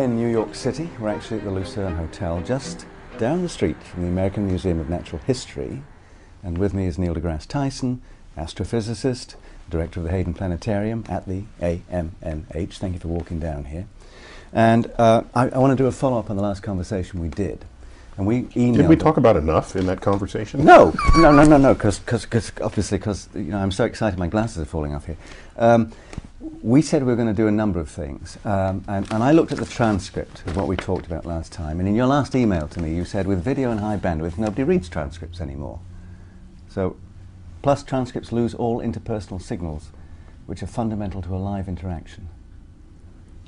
in New York City. We're actually at the Lucerne Hotel, just down the street from the American Museum of Natural History. And with me is Neil DeGrasse Tyson, astrophysicist, director of the Hayden Planetarium at the AMNH. Thank you for walking down here. And I want to do a follow-up on the last conversation we did. And we emailed. Did we talk about enough in that conversation? No, because obviously, because I'm so excited my glasses are falling off here. We said we were going to do a number of things, and I looked at the transcript of what we talked about last time, and in your last email to me you said with video and high bandwidth nobody reads transcripts anymore. So, plus transcripts lose all interpersonal signals which are fundamental to a live interaction.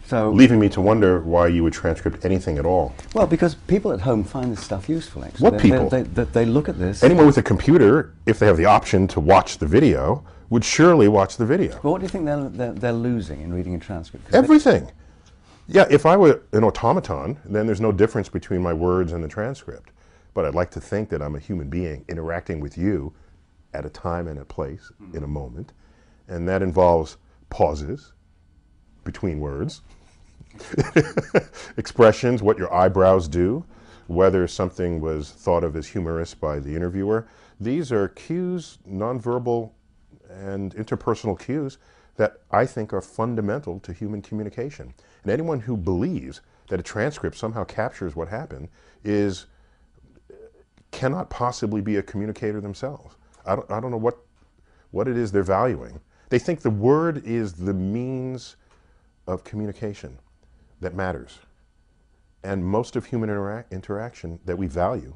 So, leaving me to wonder why you would transcript anything at all. Well, because people at home find this stuff useful, actually. What people? They look at this. Anyone with a computer, if they have the option to watch the video, would surely watch the video. But what do you think they're losing in reading a transcript? Everything. Yeah, if I were an automaton, then there's no difference between my words and the transcript. But I'd like to think that I'm a human being interacting with you at a time and a place, in a moment. And that involves pauses between words, expressions, what your eyebrows do, whether something was thought of as humorous by the interviewer. These are cues, nonverbal and interpersonal cues, that I think are fundamental to human communication. And anyone who believes that a transcript somehow captures what happened cannot possibly be a communicator themselves. I don't know what it is they're valuing. They think the word is the means of communication that matters. And most of human interaction that we value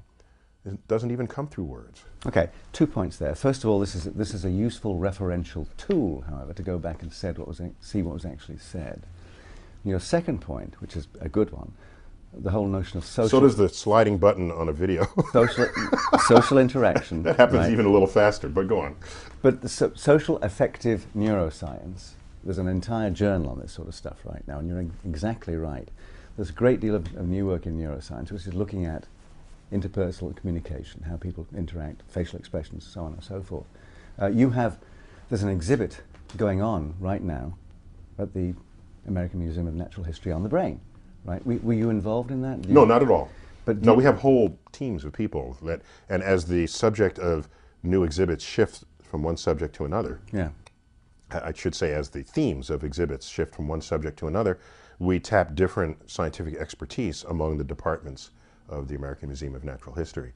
doesn't even come through words. Okay, 2 points there. First of all, this is a useful referential tool, however, to go back and see what was actually said. Your second point, which is a good one, the whole notion of social... So does the sliding button on a video. social interaction. That happens right? even a little faster, but go on. But the social affective neuroscience, there's an entire journal on this sort of stuff right now, and you're exactly right. There's a great deal of new work in neuroscience which is looking at interpersonal communication, how people interact, facial expressions, so on and so forth. There's an exhibit going on right now at the American Museum of Natural History on the brain, right? Were you involved in that? No, not at all. But no, we have whole teams of people and as the subject of new exhibits shifts from one subject to another, yeah. I should say as the themes of exhibits shift from one subject to another, we tap different scientific expertise among the departments of the American Museum of Natural History.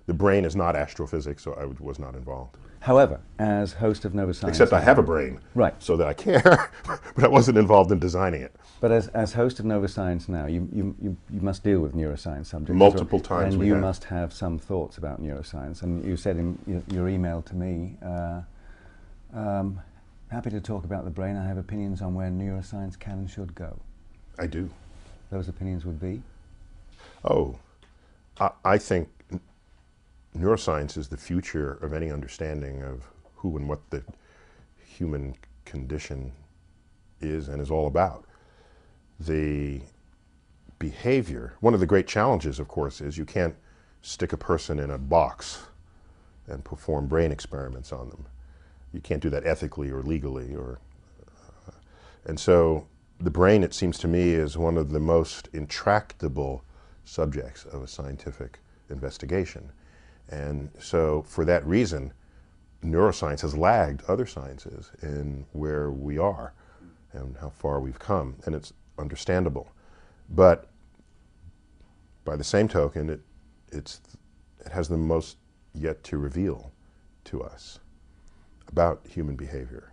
The brain is not astrophysics, so I was not involved. However, as host of Nova Science... Except I have a brain, right? So that I care, but I wasn't involved in designing it. But as host of Nova Science now, you must deal with neuroscience subjects. Multiple times and we you have. must have some thoughts about neuroscience. And you said in your email to me, happy to talk about the brain. I have opinions on where neuroscience can and should go. I do. Those opinions would be? Oh, I think neuroscience is the future of any understanding of who and what the human condition is and is all about. The behavior, one of the great challenges, of course, is you can't stick a person in a box and perform brain experiments on them. You can't do that ethically or legally, and so the brain, it seems to me, is one of the most intractable subjects of a scientific investigation. And so for that reason, neuroscience has lagged other sciences in where we are and how far we've come, and it's understandable. But by the same token, it has the most yet to reveal to us about human behavior,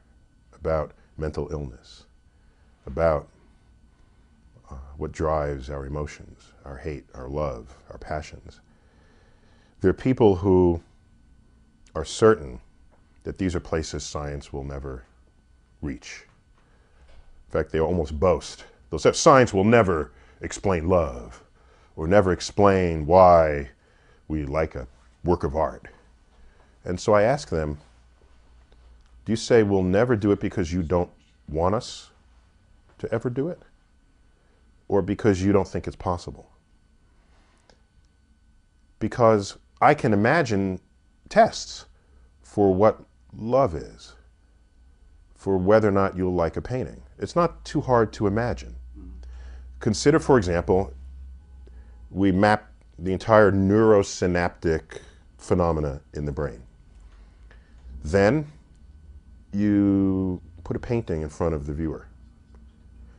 about mental illness, about what drives our emotions, our hate, our love, our passions. There are people who are certain that these are places science will never reach. In fact, they almost boast. They'll say, science will never explain love, or never explain why we like a work of art. And so I ask them, do you say we'll never do it because you don't want us to ever do it? Or because you don't think it's possible? Because I can imagine tests for what love is, for whether or not you'll like a painting. It's not too hard to imagine. Consider, for example, we map the entire neurosynaptic phenomena in the brain. Then you put a painting in front of the viewer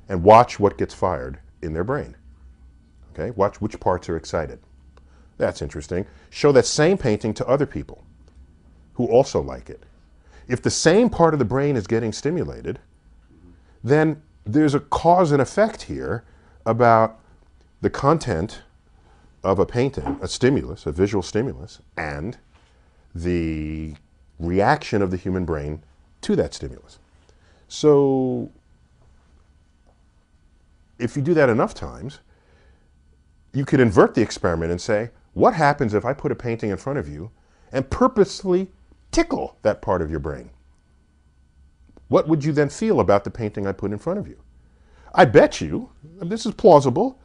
and watch what gets fired in their brain. Okay, watch which parts are excited. That's interesting. Show that same painting to other people who also like it. If the same part of the brain is getting stimulated, then there's a cause and effect here about the content of a painting, a stimulus, a visual stimulus, and the reaction of the human brain to that stimulus. So if you do that enough times, you could invert the experiment and say, what happens if I put a painting in front of you and purposely tickle that part of your brain? What would you then feel about the painting I put in front of you? I bet you, this is plausible,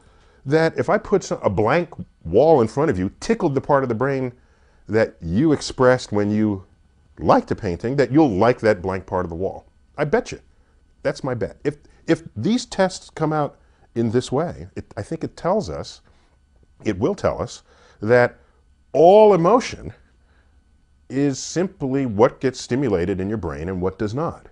that if I put a blank wall in front of you, tickled the part of the brain that you expressed when you liked a painting, that you'll like that blank part of the wall. I bet you. That's my bet. If these tests come out in this way, I think it tells us, it will tell us, that all emotion is simply what gets stimulated in your brain and what does not.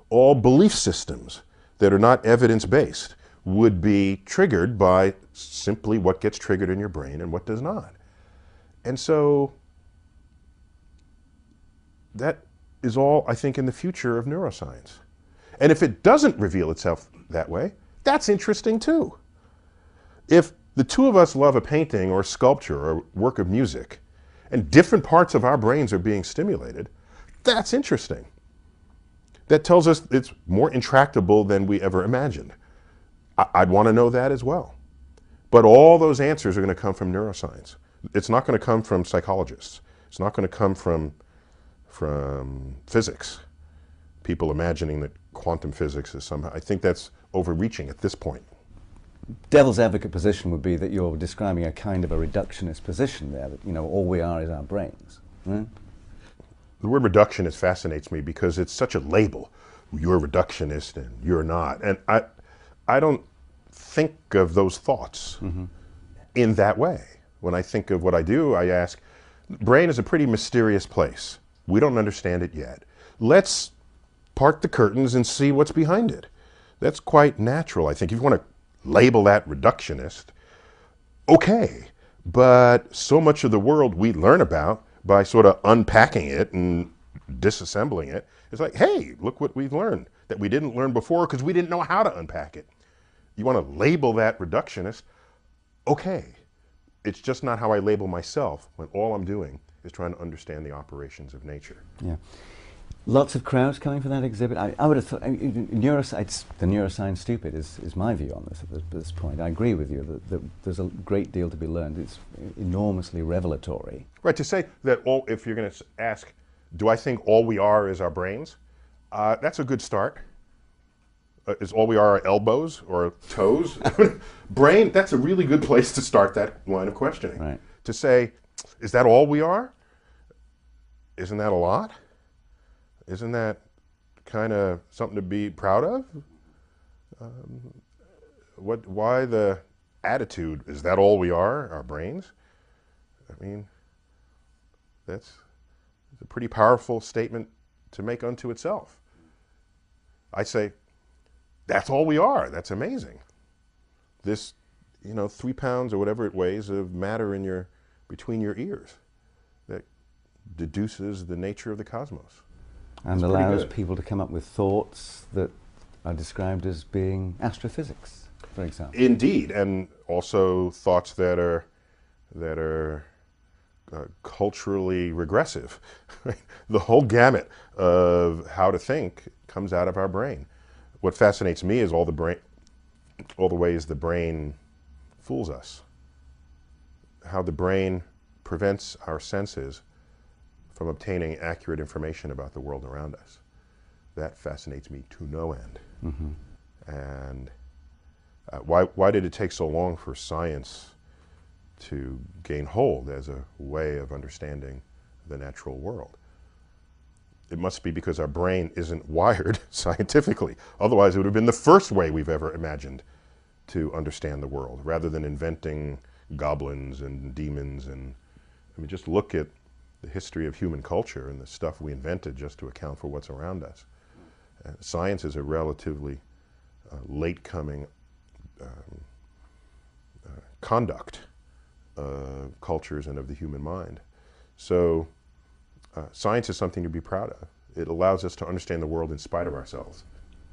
All belief systems that are not evidence-based would be triggered by simply what gets triggered in your brain and what does not. And so that is all, I think, in the future of neuroscience. And if it doesn't reveal itself that way, that's interesting too. If the two of us love a painting or a sculpture or a work of music, and different parts of our brains are being stimulated, that's interesting. That tells us it's more intractable than we ever imagined. I'd want to know that as well. But all those answers are going to come from neuroscience. It's not going to come from psychologists. It's not going to come from physics. People imagining that quantum physics is somehow, I think that's overreaching at this point. Devil's advocate position would be that you're describing a kind of a reductionist position there, that, you know, all we are is our brains. Right? The word reductionist fascinates me because it's such a label. You're a reductionist and you're not. And I don't think of those thoughts in that way. When I think of what I do, I ask, brain is a pretty mysterious place. We don't understand it yet. Let's part the curtains and see what's behind it. That's quite natural, I think. If you want to label that reductionist, okay. But so much of the world we learn about by sort of unpacking it and disassembling it. It's like, hey, look what we've learned that we didn't learn before because we didn't know how to unpack it. You want to label that reductionist? Okay. It's just not how I label myself when all I'm doing is trying to understand the operations of nature. Yeah. Lots of crowds coming for that exhibit. I would have thought, the neuroscience stupid is my view on this at this point. I agree with you that there's a great deal to be learned. It's enormously revelatory. Right, to say that if you're going to ask, do I think all we are is our brains? That's a good start. Is all we are our elbows or toes? Brain, that's a really good place to start that line of questioning. Right. To say, is that all we are? Isn't that a lot? Isn't that kind of something to be proud of? Why the attitude? Is that all we are, our brains? I mean, that's a pretty powerful statement to make unto itself. I say, that's all we are. That's amazing. This, 3 pounds or whatever it weighs of matter between your ears that deduces the nature of the cosmos. And allows people to come up with thoughts that are described as being astrophysics, for example. Indeed, and also thoughts that are culturally regressive. The whole gamut of how to think comes out of our brain. What fascinates me is all the ways the brain fools us. How the brain prevents our senses from obtaining accurate information about the world around us. That fascinates me to no end. And why did it take so long for science to gain hold as a way of understanding the natural world? It must be because our brain isn't wired scientifically. Otherwise, it would have been the first way we've ever imagined to understand the world, rather than inventing goblins and demons. And I mean, just look at the history of human culture and the stuff we invented just to account for what's around us. Science is a relatively late-coming conduct of cultures and of the human mind. So science is something to be proud of. It allows us to understand the world in spite of ourselves.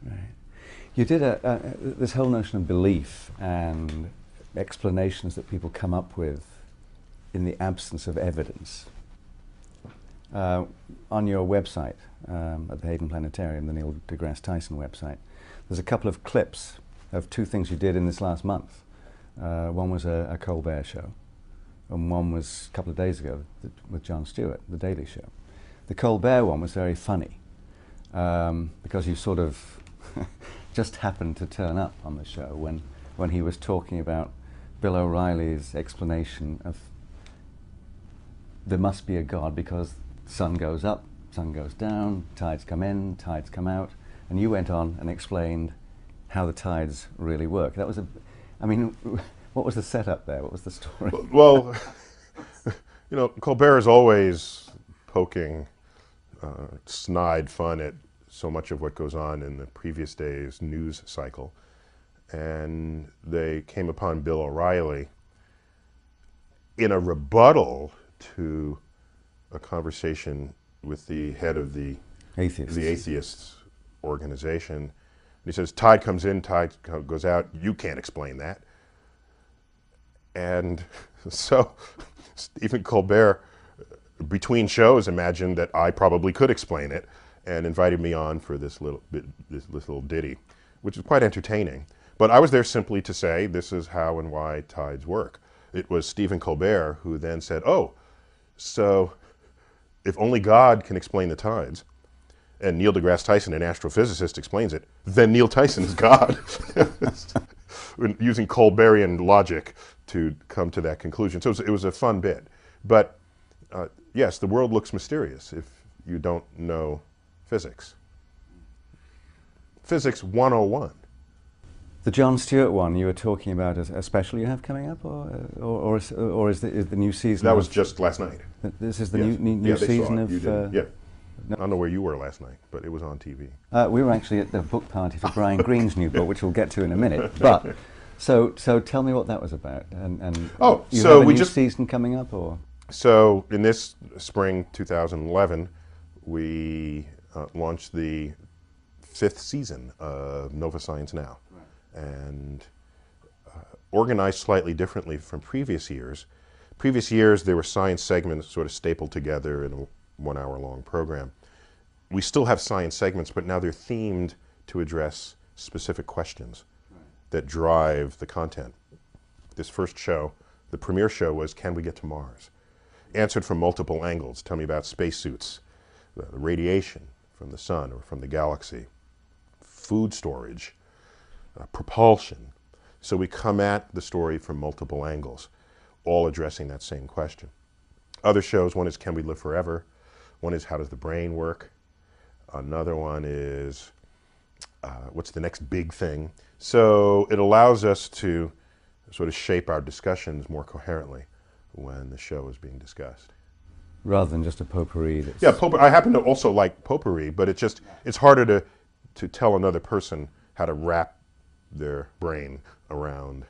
Right. You did this whole notion of belief and explanations that people come up with in the absence of evidence. On your website, at the Hayden Planetarium, the Neil DeGrasse Tyson website, there's a couple of clips of two things you did in this last month. One was a Colbert show, and one was a couple of days ago with Jon Stewart, The Daily Show. The Colbert one was very funny, because you sort of just happened to turn up on the show when he was talking about Bill O'Reilly's explanation of there must be a God because sun goes up, sun goes down, tides come in, tides come out, and you went on and explained how the tides really work. That was I mean, what was the setup there? What was the story? Well, you know, Colbert is always poking snide fun at so much of what goes on in the previous day's news cycle. And they came upon Bill O'Reilly in a rebuttal to a conversation with the head of the atheists organization. And he says, tide comes in, tide goes out, you can't explain that. And so Stephen Colbert, between shows, imagined that I probably could explain it and invited me on for this little ditty, which is quite entertaining. But I was there simply to say this is how and why tides work. It was Stephen Colbert who then said, oh, so if only God can explain the tides, and Neil deGrasse Tyson, an astrophysicist, explains it, then Neil Tyson is God. Using Colbertian logic to come to that conclusion. So it was a fun bit. But yes, the world looks mysterious if you don't know physics. Physics 101. The Jon Stewart one you were talking about is a special you have coming up, or is the new season? That was just last night. This is the Yes. new season of. Yeah. I don't know where you were last night, but it was on TV. We were actually at the book party for Brian Greene's new book, which we'll get to in a minute. But so tell me what that was about, and Oh, you so have a we new just season coming up, or so in this spring 2011, we launched the 5th season of Nova Science Now, and organized slightly differently from previous years. Previous years, there were science segments sort of stapled together in a 1 hour long program. We still have science segments, but now they're themed to address specific questions that drive the content. This first show, the premiere show, was Can We Get to Mars? Answered from multiple angles. Tell me about spacesuits, the radiation from the sun or from the galaxy, food storage, propulsion. So we come at the story from multiple angles, all addressing that same question. Other shows, one is Can We Live Forever? One is How Does the Brain Work? Another one is What's the Next Big Thing? So it allows us to sort of shape our discussions more coherently when the show is being discussed. rather than just a potpourri? That's Yeah, I happen to also like potpourri, but it's harder to tell another person how to wrap their brain around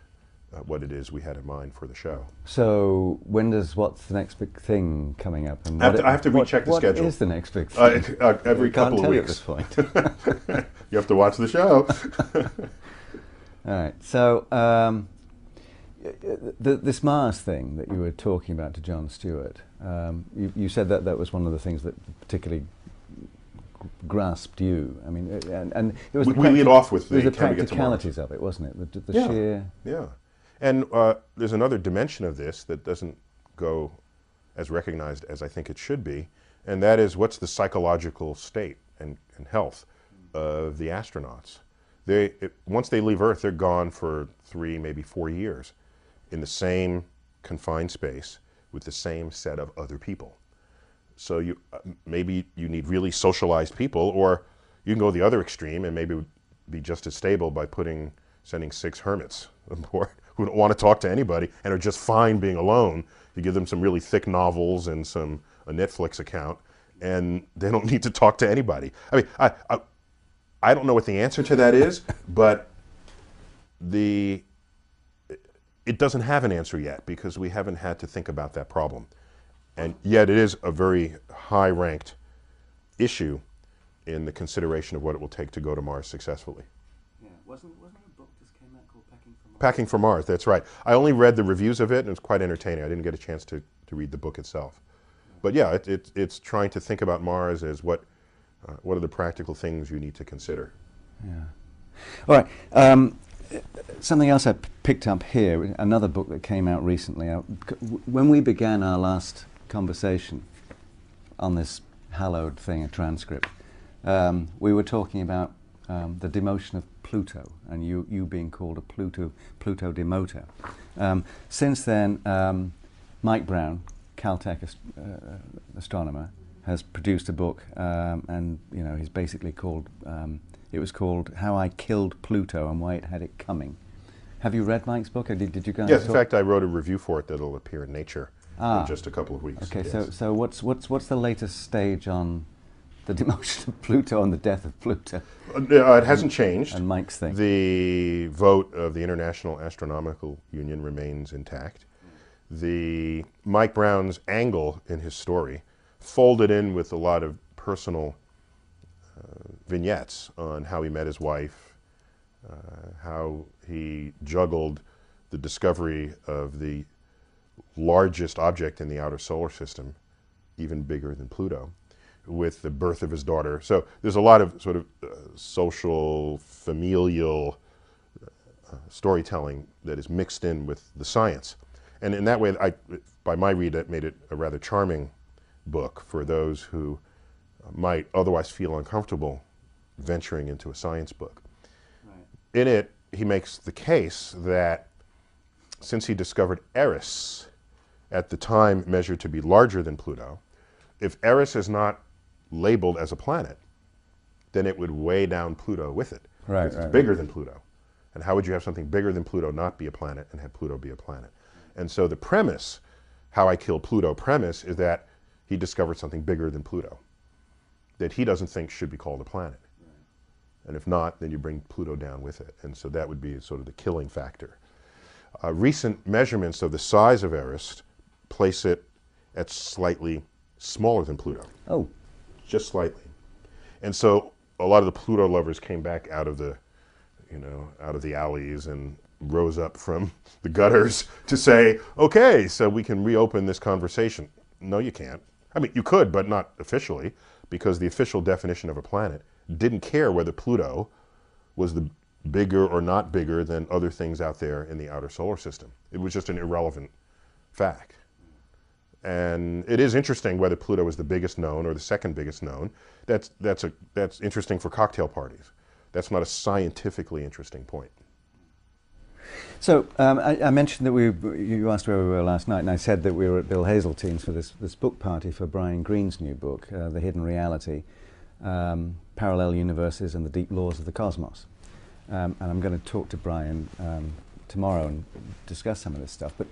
what it is we had in mind for the show. So when does What's the Next Big Thing coming up? And I have to recheck the schedule. What is the next big thing? Every couple of weeks. Can't tell you at this point. You have to watch the show. All right. So this Mars thing that you were talking about to Jon Stewart, you said that was one of the things that particularly grasped you. I mean, and it was we lead off with the Can We Get to Mars? practicalities of it, wasn't it? The Yeah. sheer. Yeah. And there's another dimension of this that doesn't go as recognized as I think it should be, and that is what's the psychological state and health of the astronauts. Once they leave Earth, they're gone for 3, maybe 4 years in the same confined space with the same set of other people. So maybe you need really socialized people, or you can go the other extreme and maybe be just as stable by sending 6 hermits who don't want to talk to anybody and are just fine being alone. You give them some really thick novels and a Netflix account, and they don't need to talk to anybody. I mean, I don't know what the answer to that is, but it doesn't have an answer yet because we haven't had to think about that problem. And yet it is a very high-ranked issue in the consideration of what it will take to go to Mars successfully. Yeah, wasn't a book just came out called Packing for Mars? Packing for Mars, that's right. I only read the reviews of it, and it was quite entertaining. I didn't get a chance to read the book itself. But yeah, it's trying to think about Mars as what are the practical things you need to consider. Yeah. All right. Something else I picked up here, another book that came out recently. When we began our last conversation on this hallowed thing, a transcript, we were talking about the demotion of Pluto, and you being called a Pluto demoter. Since then, Mike Brown, Caltech astronomer, has produced a book, and he's basically called. It was called "How I Killed Pluto and Why It Had It Coming." Have you read Mike's book, or did you guys? Yes, in fact, I wrote a review for it that'll appear in Nature in just a couple of weeks. Okay, yes. so what's the latest stage on the demotion of Pluto and the death of Pluto? It hasn't changed. And Mike's thing. The vote of the International Astronomical Union remains intact. The Mike Brown's angle in his story folded in with a lot of personal vignettes on how he met his wife, how he juggled the discovery of the largest object in the outer solar system, even bigger than Pluto, with the birth of his daughter. So there's a lot of sort of social, familial storytelling that is mixed in with the science. And in that way, by my read, it made it a rather charming book for those who might otherwise feel uncomfortable venturing into a science book. Right. In it, he makes the case that since he discovered Eris, at the time measured to be larger than Pluto, if Eris is not labeled as a planet, then it would weigh down Pluto with it. Right, It's bigger than Pluto. And how would you have something bigger than Pluto not be a planet and have Pluto be a planet? And so the premise, How I Killed Pluto premise, is that he discovered something bigger than Pluto that he doesn't think should be called a planet. And if not, then you bring Pluto down with it. And so that would be sort of the killing factor. Recent measurements of the size of Eris place it at slightly smaller than Pluto. Oh. Just slightly. And so a lot of the Pluto lovers came back out of the alleys and rose up from the gutters to say, okay, so we can reopen this conversation. No, you can't. I mean, you could, but not officially, because the official definition of a planet didn't care whether Pluto was the bigger or not bigger than other things out there in the outer solar system. It was just an irrelevant fact. And it is interesting whether Pluto is the biggest known or the second biggest known. That's interesting for cocktail parties. That's not a scientifically interesting point. So I mentioned that you asked where we were last night, and I said that we were at Bill Hazeltine's for this book party for Brian Greene's new book, The Hidden Reality, Parallel Universes and the Deep Laws of the Cosmos. And I'm going to talk to Brian tomorrow and discuss some of this stuff. But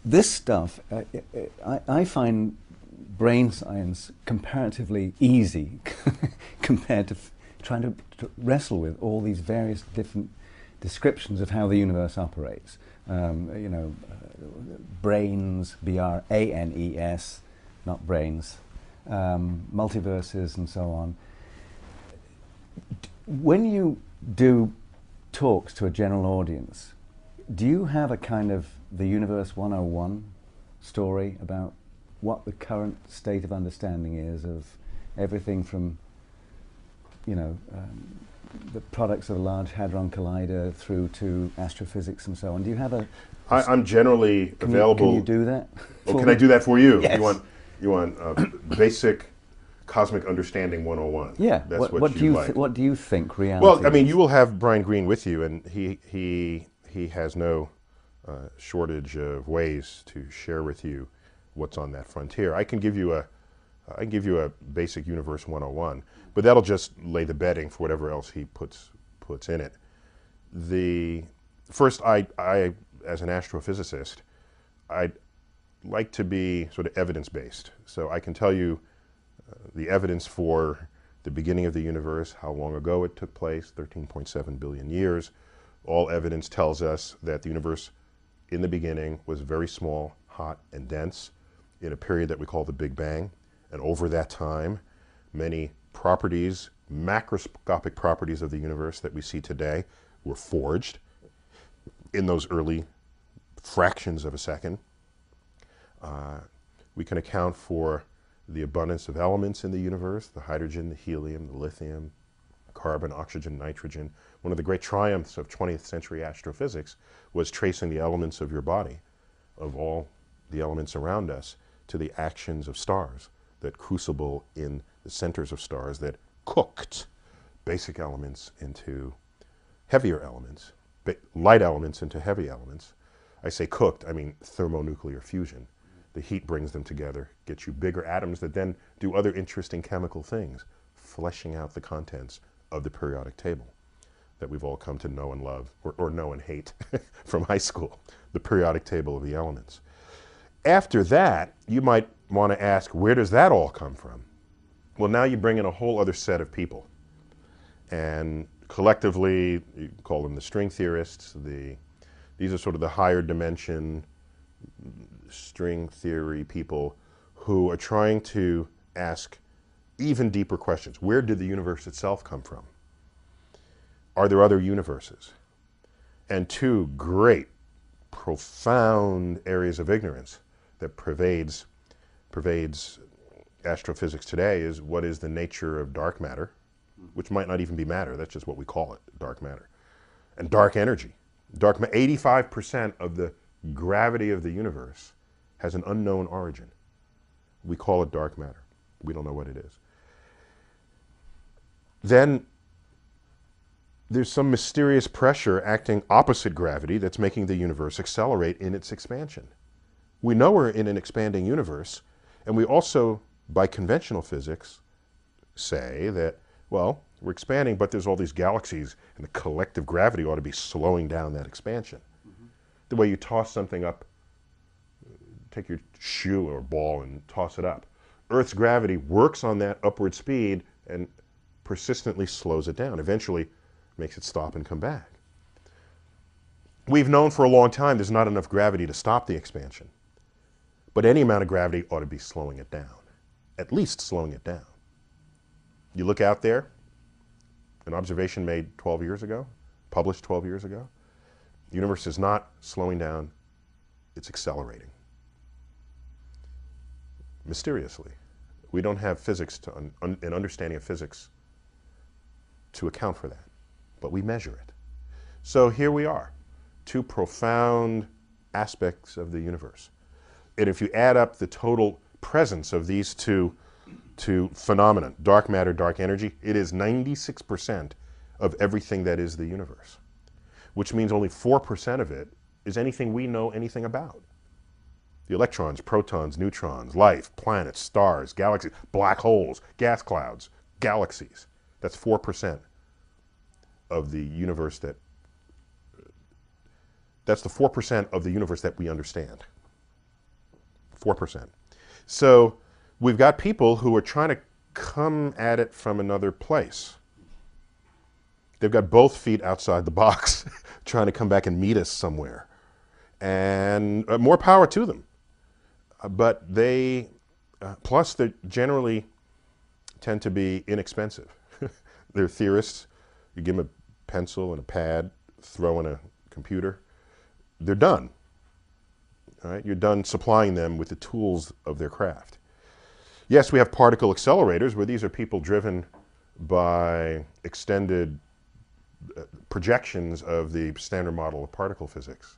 this stuff, I find brain science comparatively easy compared to trying to wrestle with all these various different descriptions of how the universe operates. Branes, B-R-A-N-E-S, not brains, multiverses and so on. When you do talks to a general audience, do you have a kind of the Universe 101 story about what the current state of understanding is of everything from, the products of a Large Hadron Collider through to astrophysics and so on? Do you have a... I'm generally available... Can you do that? Oh, can I do that for you? Yes. You want basic cosmic understanding 101. Yeah. That's what do you like. what do you think reality Well, I mean, is? you will have Brian Greene with you, and he has no shortage of ways to share with you what's on that frontier. I can give you a basic Universe 101, but that'll just lay the bedding for whatever else he puts in it. First, I, as an astrophysicist, I'd like to be sort of evidence-based. So I can tell you the evidence for the beginning of the universe, how long ago it took place, 13.7 billion years. All evidence tells us that the universe in the beginning was very small, hot, and dense in a period that we call the Big Bang. And over that time, many properties, macroscopic properties of the universe that we see today were forged in those early fractions of a second. We can account for the abundance of elements in the universe, the hydrogen, the helium, the lithium, carbon, oxygen, nitrogen. One of the great triumphs of 20th century astrophysics was tracing the elements of your body, of all the elements around us, to the actions of stars that crucible in the centers of stars that cooked basic elements into heavier elements, light elements into heavy elements. I say cooked, I mean thermonuclear fusion. The heat brings them together, gets you bigger atoms that then do other interesting chemical things, fleshing out the contents of the periodic table that we've all come to know and love, or know and hate from high school, the periodic table of the elements. After that, you might want to ask, where does that all come from? Well, now you bring in a whole other set of people. And collectively, you call them the string theorists. These are sort of the higher dimension string theory people who are trying to ask even deeper questions. Where did the universe itself come from? Are there other universes? And two great, profound areas of ignorance that pervades astrophysics today is what is the nature of dark matter, which might not even be matter, that's just what we call it, dark matter, and dark energy. 85% of the gravity of the universe has an unknown origin. We call it dark matter. We don't know what it is. Then there's some mysterious pressure acting opposite gravity that's making the universe accelerate in its expansion. We know we're in an expanding universe, and we also, by conventional physics, say that, well, we're expanding, but there's all these galaxies, and the collective gravity ought to be slowing down that expansion. The way you toss something up, take your shoe or ball and toss it up. Earth's gravity works on that upward speed and persistently slows it down. Eventually makes it stop and come back. We've known for a long time there's not enough gravity to stop the expansion. But any amount of gravity ought to be slowing it down, at least slowing it down. You look out there, an observation made 12 years ago, published 12 years ago, the universe is not slowing down, it's accelerating. Mysteriously. We don't have physics, an understanding of physics to account for that, but we measure it. So here we are, two profound aspects of the universe. And if you add up the total presence of these two phenomena, dark matter, dark energy, it is 96% of everything that is the universe, which means only 4% of it is anything we know anything about. The electrons, protons, neutrons, life, planets, stars, galaxies, black holes, gas clouds, galaxies. That's 4% of the universe that's the 4% of the universe that we understand. 4%. So we've got people who are trying to come at it from another place. They've got both feet outside the box, trying to come back and meet us somewhere. And more power to them. But they, plus they generally tend to be inexpensive. They're theorists. You give them a pencil and a pad, throw in a computer, they're done. All right? You're done supplying them with the tools of their craft. Yes, we have particle accelerators, where these are people driven by extended projections of the standard model of particle physics.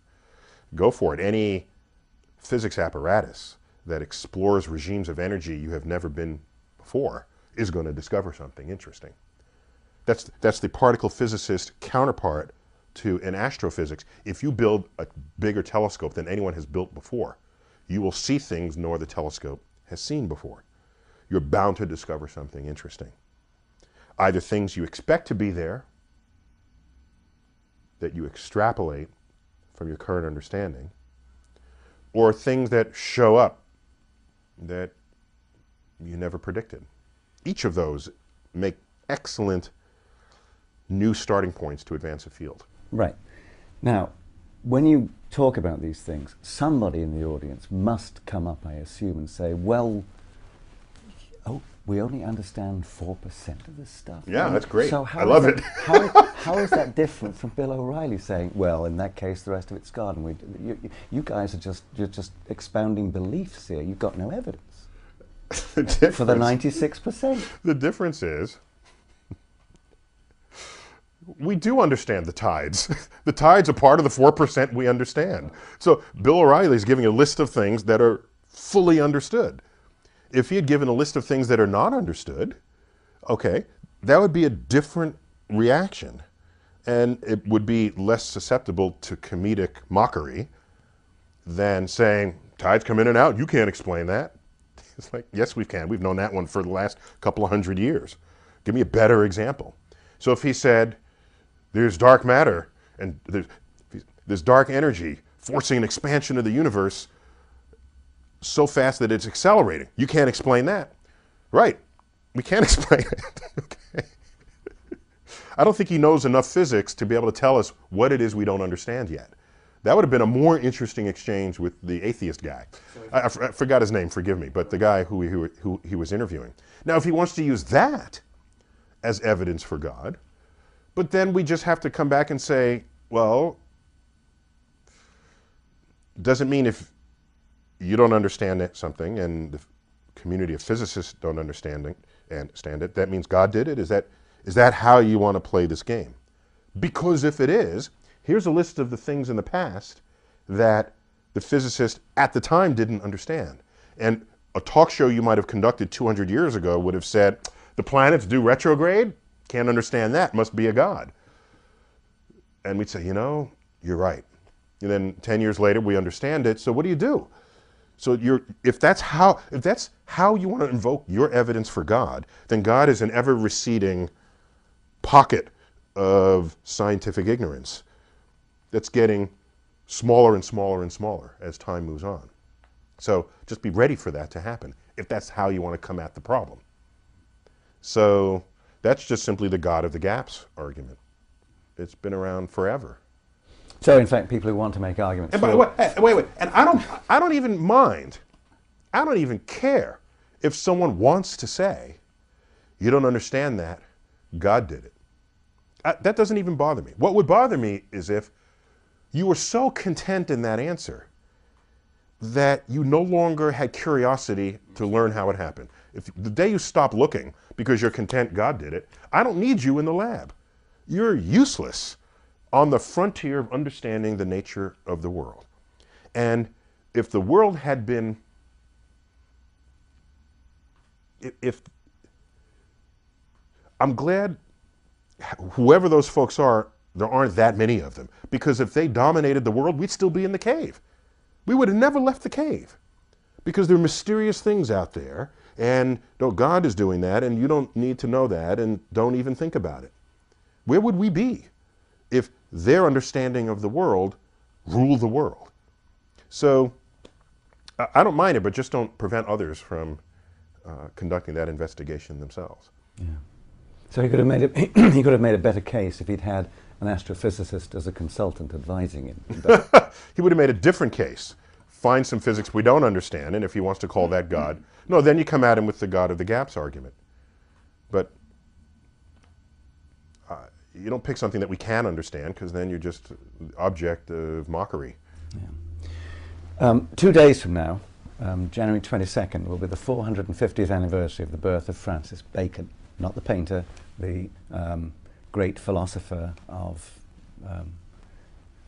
Go for it. Any physics apparatus that explores regimes of energy you have never been before is going to discover something interesting. That's the particle physicist counterpart to an astrophysics. If you build a bigger telescope than anyone has built before, you will see things no other telescope has seen before. You're bound to discover something interesting. Either things you expect to be there, that you extrapolate from your current understanding, or things that show up that you never predicted. Each of those make excellent new starting points to advance a field. Right. Now, when you talk about these things, somebody in the audience must come up, I assume, and say, well, we only understand 4% of this stuff. Yeah, that's great. So I love it. How is that different from Bill O'Reilly saying, well, in that case, the rest of it's God, and you guys you're just expounding beliefs here. You've got no evidence for the 96%. The difference is we do understand the tides. The tides are part of the 4% we understand. So Bill O'Reilly is giving a list of things that are fully understood. If he had given a list of things that are not understood, okay, that would be a different reaction. And it would be less susceptible to comedic mockery than saying, tides come in and out, you can't explain that. It's like, yes, we can. We've known that one for the last couple of 100 years. Give me a better example. So if he said, there's dark matter and there's dark energy forcing an expansion of the universe so fast that it's accelerating. You can't explain that. Right. We can't explain it. Okay. I don't think he knows enough physics to be able to tell us what it is we don't understand yet. That would have been a more interesting exchange with the atheist guy. I forgot his name, forgive me, but the guy who he was interviewing. Now, if he wants to use that as evidence for God, but then we just have to come back and say, well, doesn't mean if you don't understand something and the community of physicists don't understand it, that means God did it? Is that how you want to play this game? Because if it is, here's a list of the things in the past that the physicist at the time didn't understand. And a talk show you might have conducted 200 years ago would have said, the planets do retrograde? Can't understand that, must be a God. And we'd say, you're right. And then 10 years later, we understand it, so what do you do? So if that's how you want to invoke your evidence for God, then God is an ever-receding pocket of scientific ignorance that's getting smaller and smaller and smaller as time moves on. So just be ready for that to happen, if that's how you want to come at the problem. So that's just simply the God of the gaps argument. It's been around forever. So, in fact, people who want to make arguments. And by the way, wait. And I don't even mind. I don't even care if someone wants to say, you don't understand that, God did it. That doesn't even bother me. What would bother me is if you were so content in that answer that you no longer had curiosity to learn how it happened. If the day you stop looking because you're content God did it, I don't need you in the lab. You're useless on the frontier of understanding the nature of the world. And if the world had been, I'm glad whoever those folks are, there aren't that many of them. Because if they dominated the world, we'd still be in the cave. We would have never left the cave. Because there are mysterious things out there, and God is doing that, and you don't need to know that, and don't even think about it. Where would we be if their understanding of the world ruled the world? So I don't mind it, but just don't prevent others from conducting that investigation themselves. Yeah. So he could have made a better case if he'd had an astrophysicist as a consultant advising him. He would have made a different case. Find some physics we don't understand, and if he wants to call that God, no, then you come at him with the God of the gaps argument. But you don't pick something that we can understand, because then you're just object of mockery. Yeah. 2 days from now, January 22nd, will be the 450th anniversary of the birth of Francis Bacon, not the painter, the great philosopher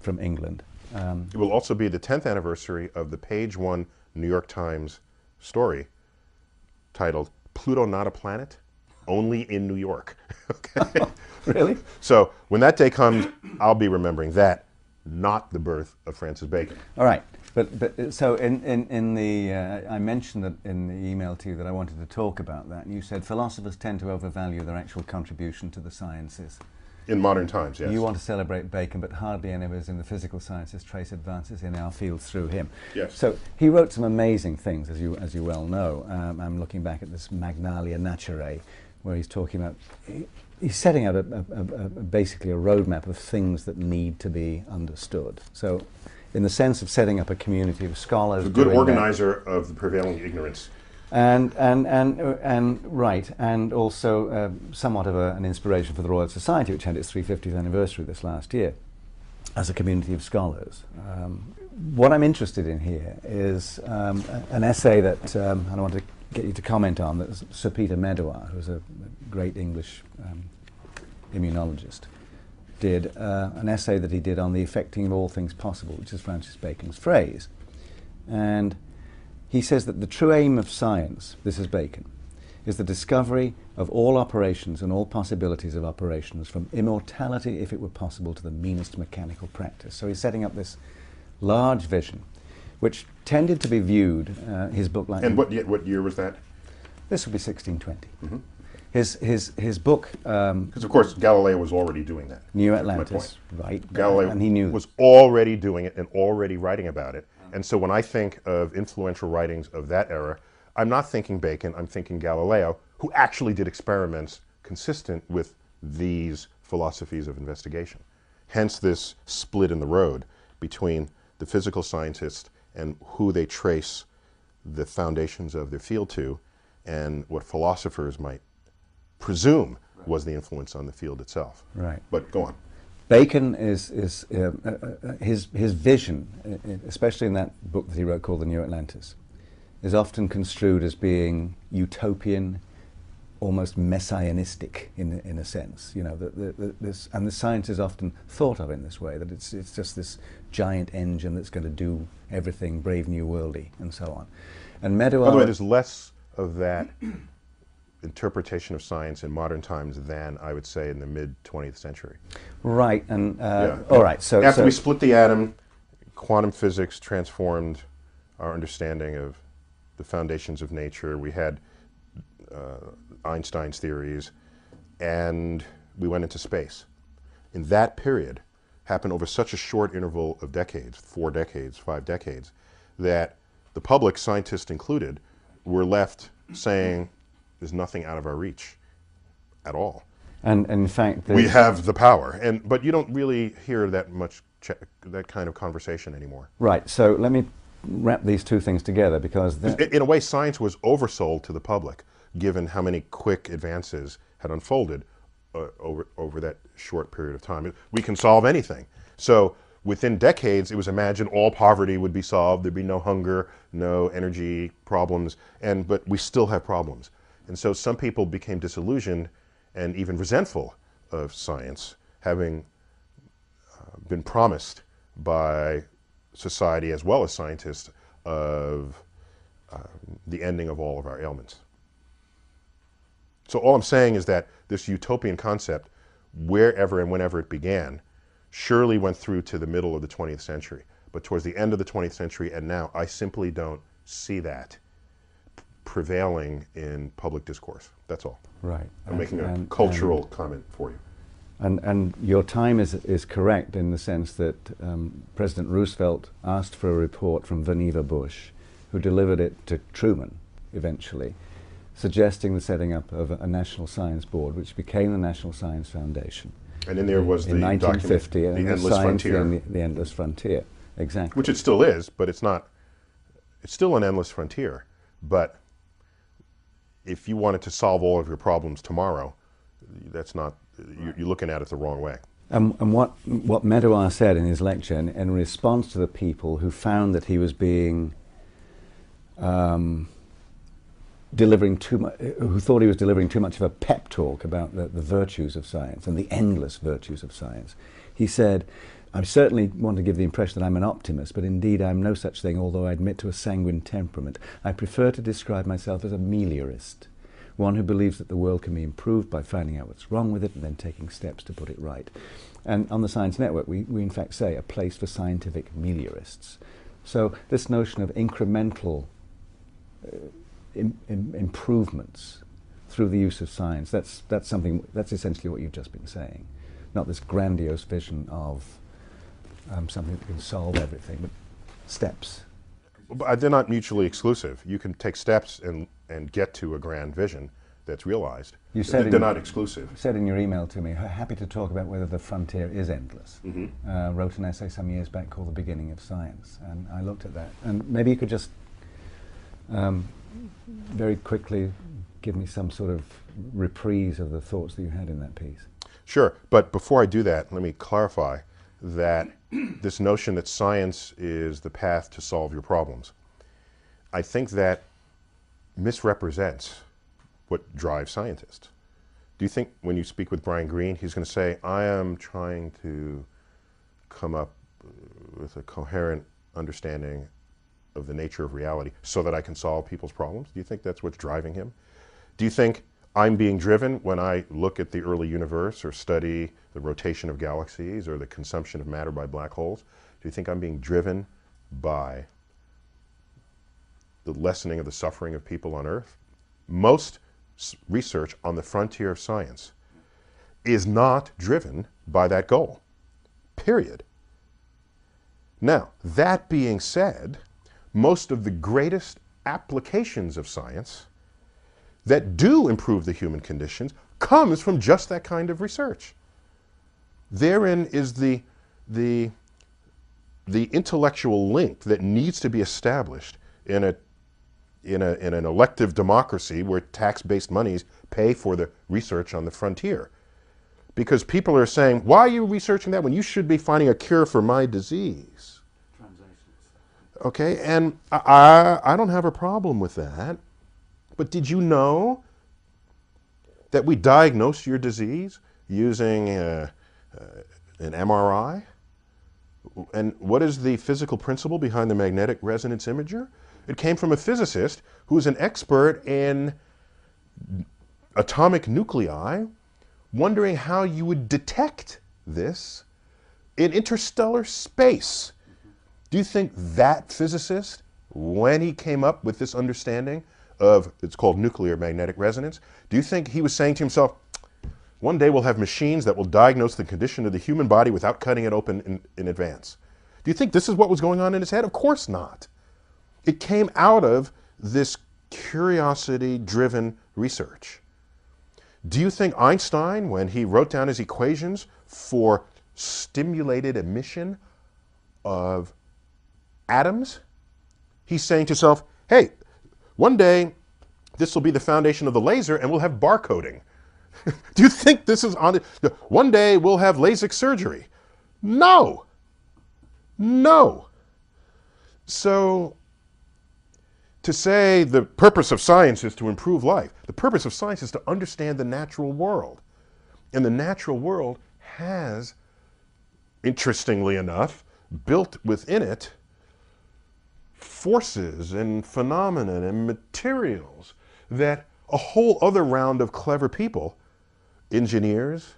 from England. It will also be the 10th anniversary of the page 1 New York Times story titled, "Pluto Not a Planet? Only in New York." Okay? Oh, really? So when that day comes, I'll be remembering that, not the birth of Francis Bacon. All right. But so in the I mentioned that in the email to you that I wanted to talk about that, and you said philosophers tend to overvalue their actual contribution to the sciences. In modern times, yes. You want to celebrate Bacon, but hardly any of us in the physical sciences trace advances in our fields through him. Yes. So he wrote some amazing things, as you well know. I'm looking back at this Magnalia Naturae, where he's talking about, he's setting out basically a roadmap of things that need to be understood. So in the sense of setting up a community of scholars. A good organizer of the prevailing ignorance. And right, and also somewhat of an inspiration for the Royal Society, which had its 350th anniversary this last year, as a community of scholars. What I'm interested in here is an essay that I want to get you to comment on, that Sir Peter Medawar, who's a great English immunologist, did an essay that he did on the effecting of all things possible, which is Francis Bacon's phrase. And he says that the true aim of science, this is Bacon, is the discovery of all operations and all possibilities of operations, from immortality, if it were possible, to the meanest mechanical practice. So he's setting up this large vision, which tended to be viewed, his book like... And what year was that? This would be 1620. Mm-hmm. His book... Because of course Galileo was already doing that. New Atlantis, right. Galileo and he knew was already doing it and already writing about it. And so when I think of influential writings of that era, I'm not thinking Bacon, I'm thinking Galileo, who actually did experiments consistent with these philosophies of investigation. Hence this split in the road between the physical scientists and who they trace the foundations of their field to, and what philosophers might presume was the influence on the field itself. Right. But go on. Bacon is his vision, especially in that book that he wrote called The New Atlantis, is often construed as being utopian, almost messianistic in a sense. You know, and the science is often thought of in this way, that it's just this giant engine that's going to do everything, brave new worldy, and so on. And Medawar... By the way, there's less of that interpretation of science in modern times than, I would say, in the mid-20th century. Right, and yeah. All right. So after we split the atom, quantum physics transformed our understanding of the foundations of nature. We had Einstein's theories, and we went into space. In that period, happened over such a short interval of decades, 4 decades, 5 decades, that the public, scientists included, were left saying, there's nothing out of our reach at all. And in fact, we have the power, but you don't really hear that much that kind of conversation anymore. Right. So let me wrap these two things together, because in a way, science was oversold to the public, given how many quick advances had unfolded over that short period of time. We can solve anything. So within decades, it was imagined all poverty would be solved. There'd be no hunger, no energy problems, but we still have problems. And so some people became disillusioned and even resentful of science, having been promised by society as well as scientists of the ending of all of our ailments. So all I'm saying is that this utopian concept, wherever and whenever it began, surely went through to the middle of the 20th century. But towards the end of the 20th century and now, I simply don't see that prevailing in public discourse. That's all. Right. I'm making a cultural comment for you. And your time is correct in the sense that President Roosevelt asked for a report from Vannevar Bush, who delivered it to Truman eventually, suggesting the setting up of a National Science Board, which became the National Science Foundation. And in there was the 1950, document, and the Endless Frontier. The Endless Frontier, exactly. Which it still is, but it's not, it's still an endless frontier. But if you wanted to solve all of your problems tomorrow, that's not, you're looking at it the wrong way. And what Medawar said in his lecture, in response to the people who found that he was being delivering too much, who thought he was delivering too much of a pep talk about the virtues of science and the endless virtues of science, he said, I certainly want to give the impression that I'm an optimist, but indeed I'm no such thing, although I admit to a sanguine temperament. I prefer to describe myself as a meliorist, one who believes that the world can be improved by finding out what's wrong with it and then taking steps to put it right. And on the Science Network, we in fact say a place for scientific meliorists. So this notion of incremental improvements through the use of science, that's essentially what you've just been saying. not this grandiose vision of something that can solve everything, but steps. But they're not mutually exclusive. You can take steps and get to a grand vision that's realized. You said they're not exclusive. You said in your email to me, happy to talk about whether the frontier is endless. Wrote an essay some years back called The Beginning of Science, and I looked at that. And maybe you could just very quickly give me some sort of reprise of the thoughts that you had in that piece. Sure, but before I do that, let me clarify that this notion that science is the path to solve your problems, I think that misrepresents what drives scientists. Do you think when you speak with Brian Greene, he's going to say, I am trying to come up with a coherent understanding of the nature of reality so that I can solve people's problems? Do you think that's what's driving him? Do you think I'm being driven when I look at the early universe or study the rotation of galaxies or the consumption of matter by black holes? Do you think I'm being driven by the lessening of the suffering of people on Earth? Most research on the frontier of science is not driven by that goal, period. Now, that being said, most of the greatest applications of science that do improve the human conditions comes from just that kind of research. Therein is the intellectual link that needs to be established in an elective democracy where tax-based monies pay for the research on the frontier. Because people are saying, why are you researching that when you should be finding a cure for my disease? Okay, and I don't have a problem with that. But did you know that we diagnose your disease using an MRI? And what is the physical principle behind the magnetic resonance imager? It came from a physicist who is an expert in atomic nuclei, wondering how you would detect this in interstellar space. Do you think that physicist, when he came up with this understanding of, it's called nuclear magnetic resonance, do you think he was saying to himself, one day we'll have machines that will diagnose the condition of the human body without cutting it open in advance? Do you think this is what was going on in his head? Of course not. It came out of this curiosity-driven research. Do you think Einstein, when he wrote down his equations for stimulated emission of atoms, he's saying to himself, hey, one day this will be the foundation of the laser and we'll have barcoding. Do you think this is on it? One day we'll have LASIK surgery. No. No. So to say the purpose of science is to improve life, the purpose of science is to understand the natural world. And the natural world has, interestingly enough, built within it forces and phenomena and materials that a whole other round of clever people, engineers,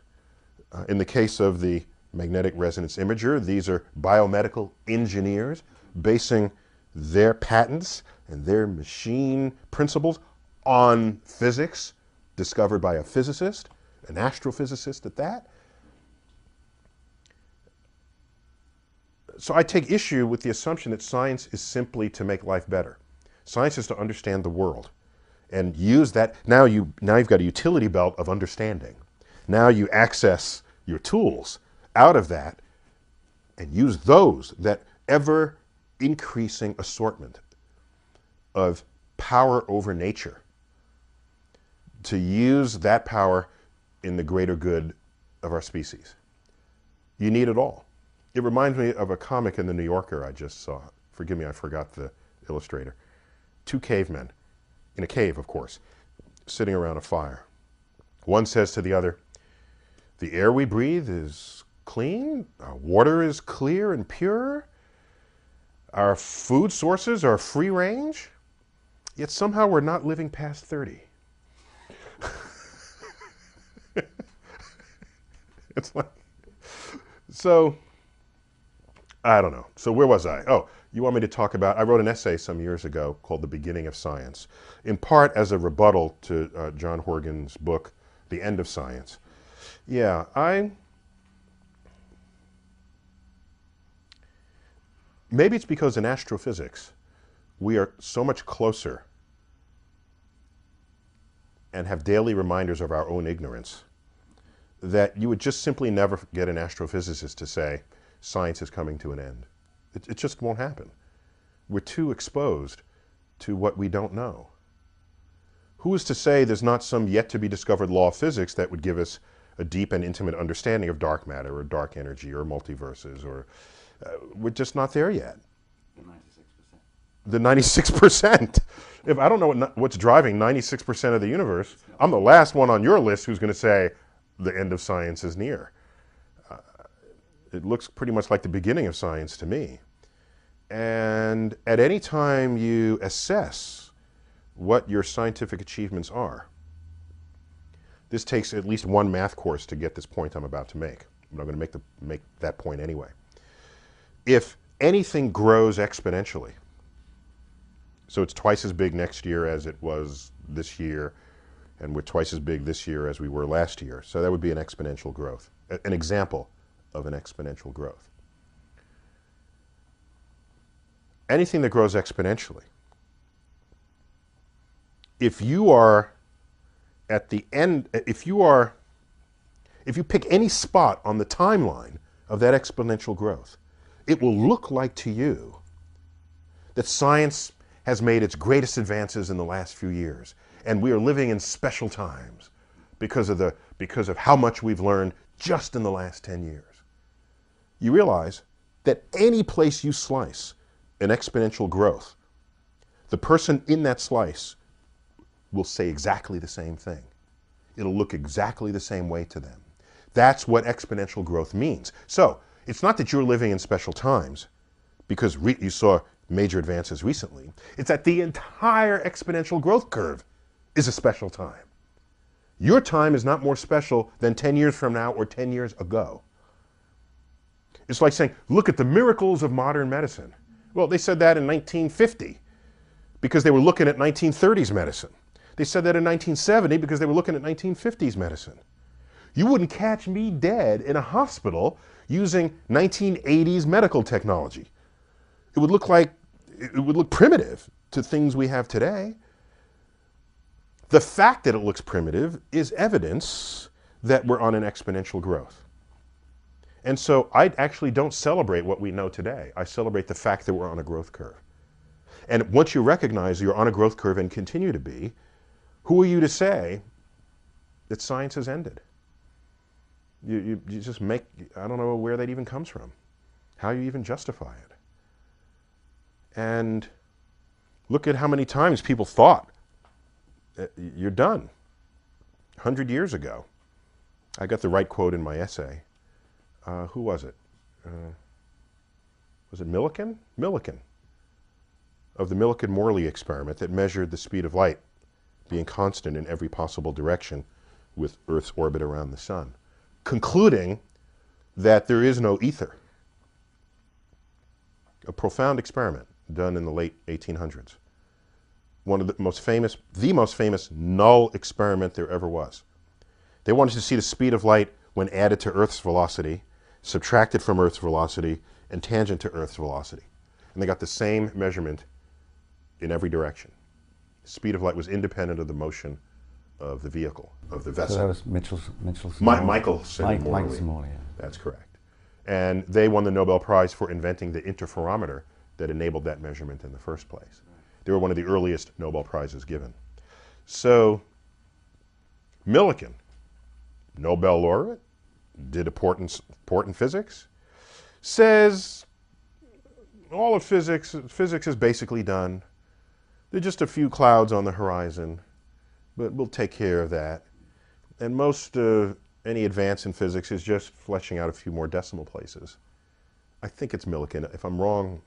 in the case of the magnetic resonance imager, these are biomedical engineers basing their patents and their machine principles on physics discovered by a physicist, an astrophysicist at that. So I take issue with the assumption that science is simply to make life better. Science is to understand the world and use that. Now you've got a utility belt of understanding. Now you access your tools out of that and use those, that ever increasing assortment of power over nature, to use that power in the greater good of our species. You need it all. It reminds me of a comic in the New Yorker I just saw. Forgive me, I forgot the illustrator. Two cavemen, in a cave, of course, sitting around a fire. One says to the other, the air we breathe is clean, our water is clear and pure, our food sources are free range, yet somehow we're not living past 30. It's like, so, I don't know. So where was I? Oh, you want me to talk about, I wrote an essay some years ago called The Beginning of Science, in part as a rebuttal to John Horgan's book, The End of Science. Yeah, I maybe it's because in astrophysics, we are so much closer and have daily reminders of our own ignorance that you would just simply never get an astrophysicist to say, science is coming to an end. It just won't happen. We're too exposed to what we don't know. Who is to say there's not some yet to be discovered law of physics that would give us a deep and intimate understanding of dark matter or dark energy or multiverses, or we're just not there yet. The 96%. If I don't know what's driving 96% of the universe, I'm the last one on your list who's going to say the end of science is near. It looks pretty much like the beginning of science to me. And at any time you assess what your scientific achievements are, this takes at least one math course to get this point I'm about to make. But I'm going to make that point anyway. If anything grows exponentially, so it's twice as big next year as it was this year, and we're twice as big this year as we were last year, so that would be an exponential growth, an example of an exponential growth. Anything that grows exponentially, if you are at the end, if you pick any spot on the timeline of that exponential growth, it will look like to you that science has made its greatest advances in the last few years, and we are living in special times because of how much we've learned just in the last 10 years. You realize that any place you slice an exponential growth, the person in that slice will say exactly the same thing. It'll look exactly the same way to them. That's what exponential growth means. So it's not that you're living in special times because you saw major advances recently. It's that the entire exponential growth curve is a special time. Your time is not more special than 10 years from now or 10 years ago. It's like saying, look at the miracles of modern medicine. Well, they said that in 1950 because they were looking at 1930s medicine. They said that in 1970 because they were looking at 1950s medicine. You wouldn't catch me dead in a hospital using 1980s medical technology. It would look primitive to things we have today. The fact that it looks primitive is evidence that we're on an exponential growth. And so I actually don't celebrate what we know today. I celebrate the fact that we're on a growth curve. And once you recognize you're on a growth curve and continue to be, who are you to say that science has ended? You just make, I don't know where that even comes from, how you even justify it. And look at how many times people thought, you're done. 100 years ago, I got the right quote in my essay. Who was it? Was it Millikan? Millikan, of the Millikan-Morley experiment that measured the speed of light being constant in every possible direction with Earth's orbit around the sun, concluding that there is no ether. A profound experiment done in the late 1800s. One of the most famous null experiment there ever was. They wanted to see the speed of light when added to Earth's velocity, subtracted from Earth's velocity, and tangent to Earth's velocity. And they got the same measurement in every direction. The speed of light was independent of the motion of the vehicle, of the vessel. So that was Michelson. Michelson-Morley. Yeah. That's correct. And they won the Nobel Prize for inventing the interferometer that enabled that measurement in the first place. They were one of the earliest Nobel Prizes given. So Millikan, Nobel laureate, did important physics, says all of physics is basically done. There are just a few clouds on the horizon, but we'll take care of that. And most any advance in physics is just fleshing out a few more decimal places. I think it's Millikan. If I'm wrong,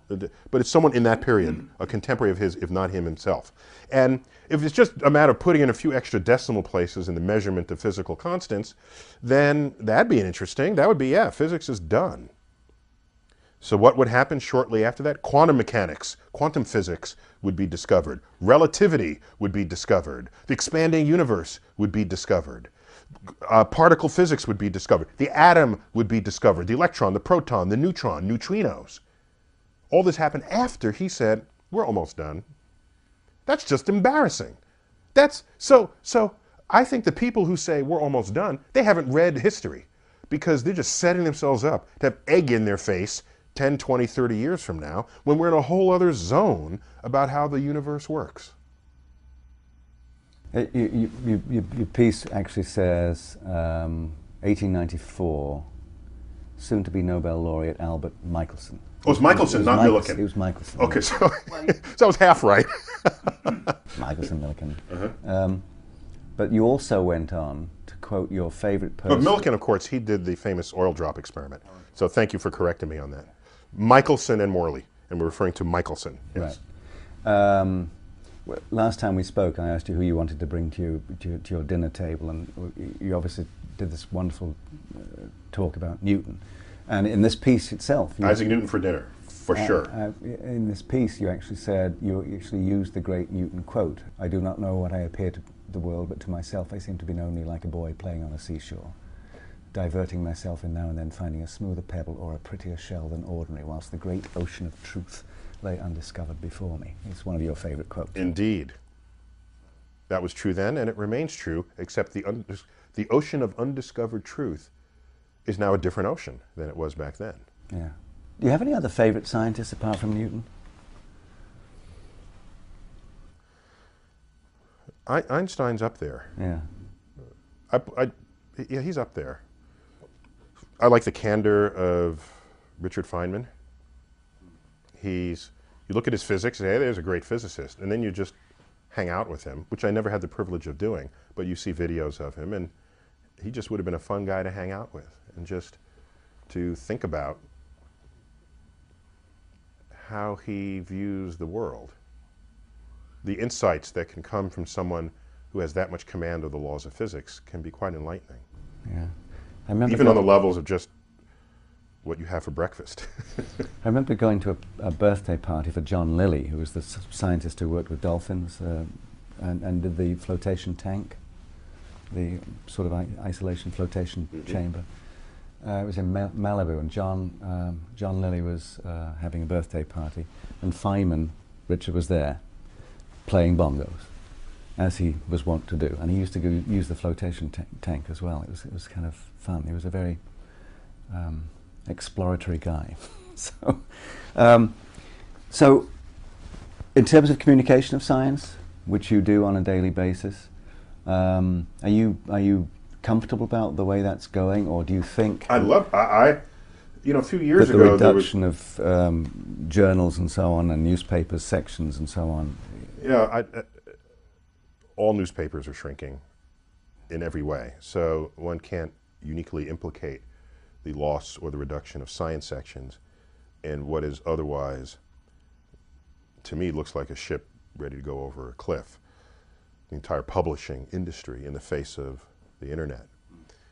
but it's someone in that period, a contemporary of his, if not him himself. And if it's just a matter of putting in a few extra decimal places in the measurement of physical constants, then that'd be interesting. That would be, yeah, physics is done. So what would happen shortly after that? Quantum mechanics, quantum physics would be discovered. Relativity would be discovered. The expanding universe would be discovered. Particle physics would be discovered. The atom would be discovered. The electron, the proton, the neutron, neutrinos. all this happened after he said, we're almost done. That's just embarrassing. That's so I think the people who say we're almost done, they haven't read history, because they're just setting themselves up to have egg in their face 10, 20, 30 years from now, when we're in a whole other zone about how the universe works. Your piece actually says 1894, soon-to-be Nobel laureate Albert Michelson. Oh, it's Michelson, not Millikan. It was Michelson. Okay, so I was half right. Michelson, Millikan. But you also went on to quote your favorite person. But Millikan, of course, he did the famous oil drop experiment. So thank you for correcting me on that. Michelson and Morley, and we're referring to Michelson. Yes. Right. Last time we spoke, I asked you who you wanted to bring to your dinner table, and you obviously did this wonderful talk about Newton. And in this piece itself, Isaac Newton for dinner, for sure. In this piece, you actually said, you actually used the great Newton quote, "I do not know what I appear to the world, but to myself I seem to be only like a boy playing on a seashore, diverting myself in now and then finding a smoother pebble or a prettier shell than ordinary, whilst the great ocean of truth lay undiscovered before me." It's one of your favorite quotes. Indeed. That was true then, and it remains true, except the ocean of undiscovered truth is now a different ocean than it was back then. Yeah. Do you have any other favorite scientists apart from Newton? Einstein's up there. Yeah. Yeah, he's up there. I like the candor of Richard Feynman. You look at his physics, and hey, there's a great physicist, and then you just hang out with him, which I never had the privilege of doing, but you see videos of him, and he just would have been a fun guy to hang out with, and just to think about how he views the world. The insights that can come from someone who has that much command of the laws of physics can be quite enlightening. Yeah. I remember even on the levels of just what you have for breakfast. I remember going to a birthday party for John Lilly, who was the scientist who worked with dolphins and did the flotation tank, the sort of isolation flotation chamber. It was in Malibu, and John Lilly was having a birthday party, and Feynman, Richard, was there playing bongos, as he was wont to do, and he used to use the flotation tank as well. It was kind of fun. He was a very exploratory guy. So in terms of communication of science, which you do on a daily basis, are you comfortable about the way that's going, or do you think you know, a few years that ago, the reduction of journals and so on, and newspapers sections and so on? Yeah, all newspapers are shrinking in every way, so one can't uniquely implicate the loss or the reduction of science sections in what is otherwise, to me, looks like a ship ready to go over a cliff. The entire publishing industry in the face of the internet.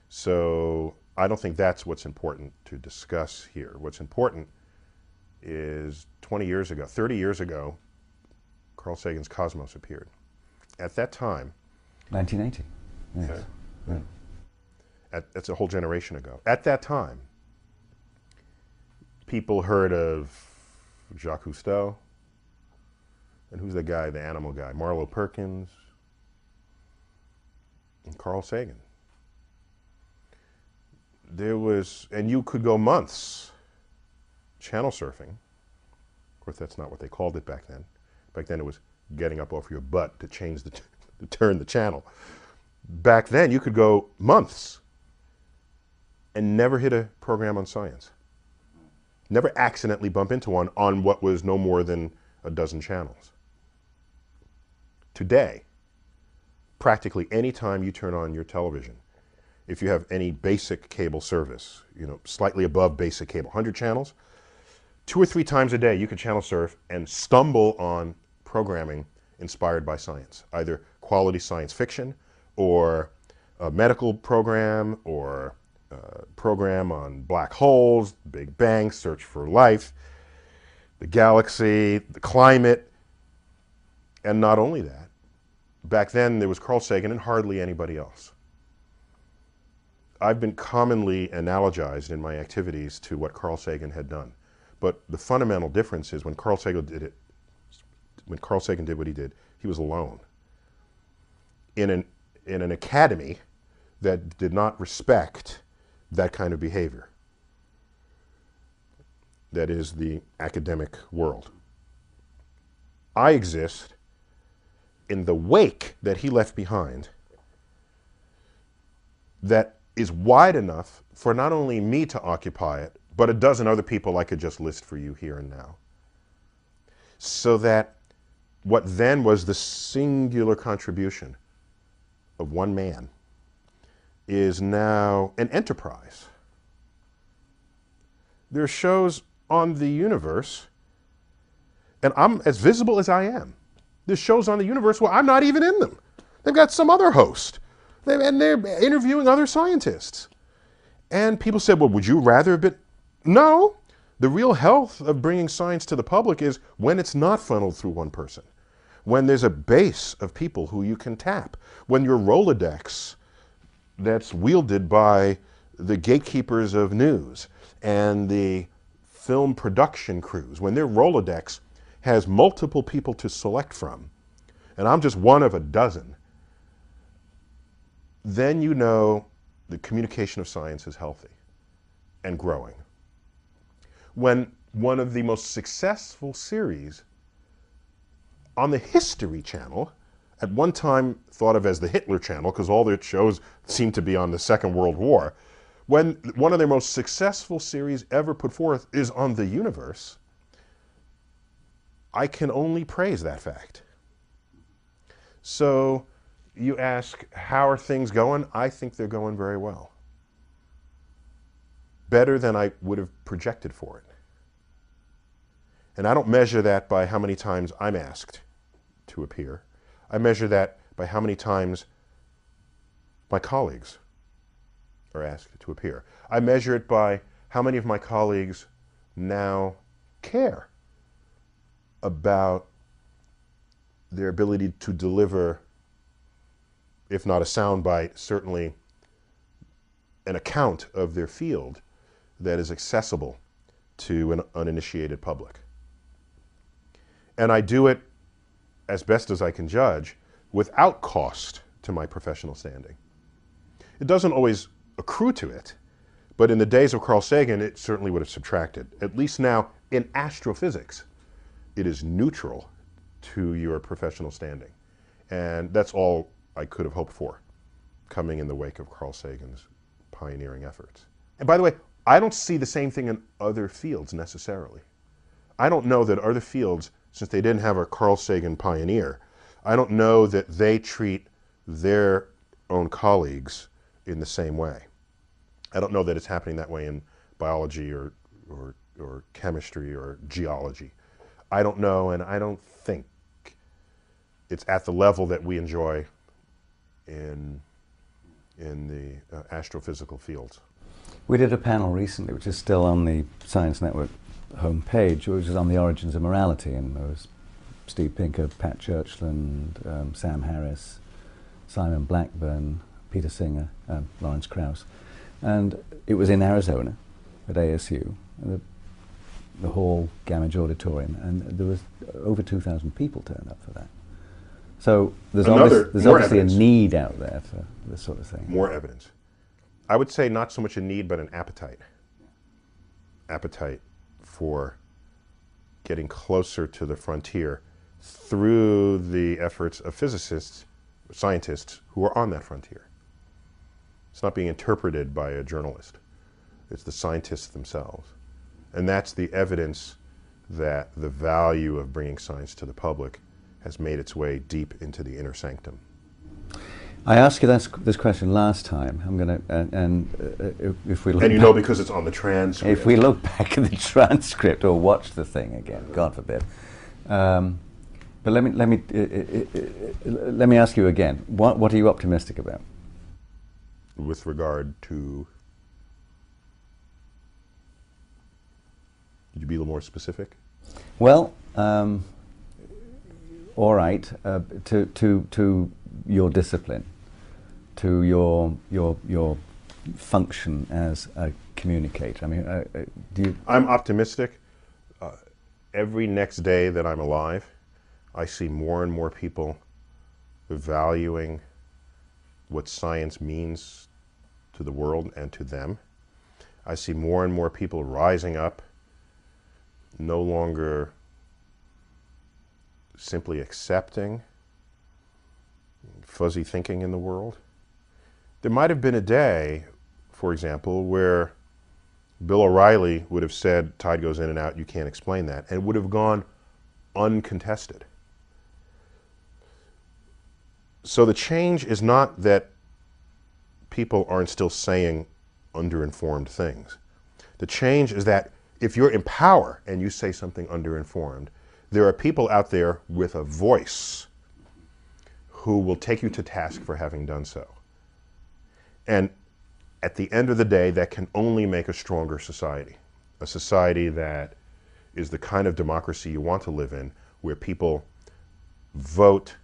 So I don't think that's what's important to discuss here. What's important is 20 years ago, 30 years ago, Carl Sagan's Cosmos appeared. At that time, 1980. Yes. Okay, Right. That's a whole generation ago. At that time, people heard of Jacques Cousteau, and who's the guy, the animal guy? Marlowe Perkins, and Carl Sagan. There was, and you could go months channel surfing. Of course, that's not what they called it back then. Back then it was getting up off your butt to change to turn the channel. Back then you could go months and never hit a program on science. Never accidentally bump into one on what was no more than a dozen channels. Today, practically any time you turn on your television, if you have any basic cable service, you know, slightly above basic cable, 100 channels, 2 or 3 times a day you could channel surf and stumble on programming inspired by science, either quality science fiction or a medical program or a program on black holes, Big Bang, Search for Life, the galaxy, the climate. And not only that, back then there was Carl Sagan and hardly anybody else. I've been commonly analogized in my activities to what Carl Sagan had done. But the fundamental difference is when Carl Sagan did what he did, he was alone. In an academy that did not respect that kind of behavior. That is the academic world. I exist in the wake that he left behind that is wide enough for not only me to occupy it, but a dozen other people I could just list for you here and now. So that what then was the singular contribution of one man is now an enterprise. There are shows on the universe, and I'm as visible as I am. There's shows on the universe where I'm not even in them. They've got some other host, and they're interviewing other scientists. And people said, well, would you rather have been? No. The real health of bringing science to the public is when it's not funneled through one person. When there's a base of people who you can tap. When your Rolodex that's wielded by the gatekeepers of news and the film production crews, when their Rolodex has multiple people to select from, and I'm just one of a dozen, then you know the communication of science is healthy and growing. When one of the most successful series on the History Channel, at one time thought of as the Hitler Channel, because all their shows seemed to be on the Second World War, when one of their most successful series ever put forth is on the universe, I can only praise that fact. So you ask, how are things going? I think they're going very well. Better than I would have projected for it. And I don't measure that by how many times I'm asked to appear. I measure that by how many times my colleagues are asked to appear. I measure it by how many of my colleagues now care about their ability to deliver, if not a soundbite, certainly an account of their field that is accessible to an uninitiated public. And I do it, as best as I can judge, without cost to my professional standing. It doesn't always accrue to it, but in the days of Carl Sagan, it certainly would have subtracted. At least now, in astrophysics, it is neutral to your professional standing. And that's all I could have hoped for, coming in the wake of Carl Sagan's pioneering efforts. And by the way, I don't see the same thing in other fields necessarily. I don't know that other fields, since they didn't have a Carl Sagan pioneer, I don't know that they treat their own colleagues in the same way. I don't know that it's happening that way in biology or chemistry or geology. I don't know, and I don't think it's at the level that we enjoy in the astrophysical fields. We did a panel recently, which is still on the Science Network homepage, which is on the origins of morality, and there was Steve Pinker, Pat Churchland, Sam Harris, Simon Blackburn, Peter Singer, Lawrence Krauss, and it was in Arizona at ASU, the Hall Gamage Auditorium, and there was over 2,000 people turned up for that. So there's obviously a need out there for this sort of thing. More evidence. I would say not so much a need, but an appetite. Appetite for getting closer to the frontier through the efforts of physicists, scientists who are on that frontier. It's not being interpreted by a journalist. It's the scientists themselves. And that's the evidence that the value of bringing science to the public has made its way deep into the inner sanctum. I asked you this question last time. I'm going to, if we look and you know, because it's on the transcript. If we look back at the transcript or watch the thing again, God forbid. But let me ask you again. What are you optimistic about? With regard to, could you be a little more specific? Well, all right. To your discipline, to your function as a communicator. I mean, do you? I'm optimistic. every next day that I'm alive, I see more and more people valuing what science means to the world and to them. I see more and more people rising up, no longer simply accepting fuzzy thinking in the world. There might have been a day, for example, where Bill O'Reilly would have said, tide goes in and out, you can't explain that, and it would have gone uncontested. So the change is not that people aren't still saying underinformed things. The change is that if you're in power and you say something underinformed, there are people out there with a voice who will take you to task for having done so. And at the end of the day, that can only make a stronger society. A society that is the kind of democracy you want to live in, where people vote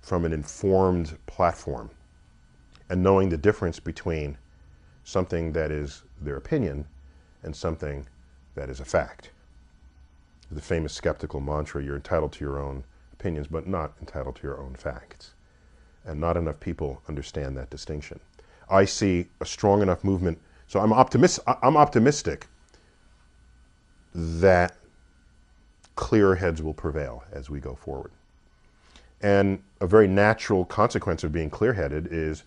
from an informed platform and knowing the difference between something that is their opinion and something that is a fact. The famous skeptical mantra, you're entitled to your own opinions, but not entitled to your own facts. And not enough people understand that distinction. I see a strong enough movement, so I'm optimistic that clearer heads will prevail as we go forward. And a very natural consequence of being clear-headed is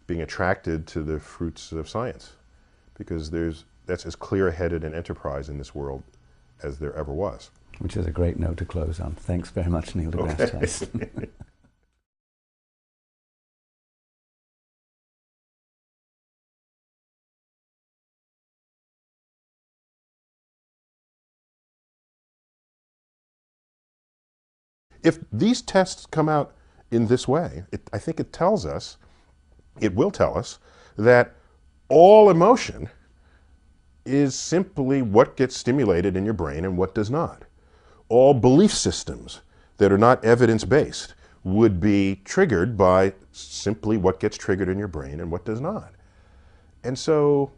being attracted to the fruits of science, because that's as clear-headed an enterprise in this world as there ever was. Which is a great note to close on. Thanks very much, Neil DeGrasse Tyson. If these tests come out in this way, I think it tells us, it will tell us, that all emotion is simply what gets stimulated in your brain and what does not. All belief systems that are not evidence-based would be triggered by simply what gets triggered in your brain and what does not. And so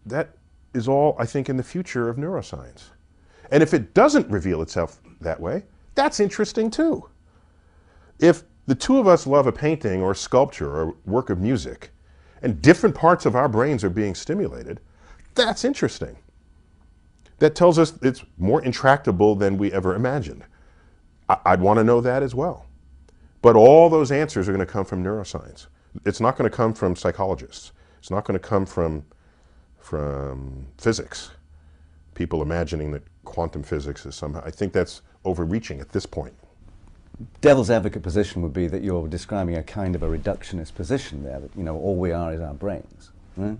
that is all, I think, in the future of neuroscience. And if it doesn't reveal itself that way, that's interesting too. If the two of us love a painting or a sculpture or a work of music, and different parts of our brains are being stimulated, that's interesting. That tells us it's more intractable than we ever imagined. I'd want to know that as well. But all those answers are going to come from neuroscience. It's not going to come from psychologists. It's not going to come from physics. People imagining that quantum physics is somehow, I think that's overreaching at this point. Devil's advocate position would be that you're describing a kind of a reductionist position there, that, you know, all we are is our brains. Right?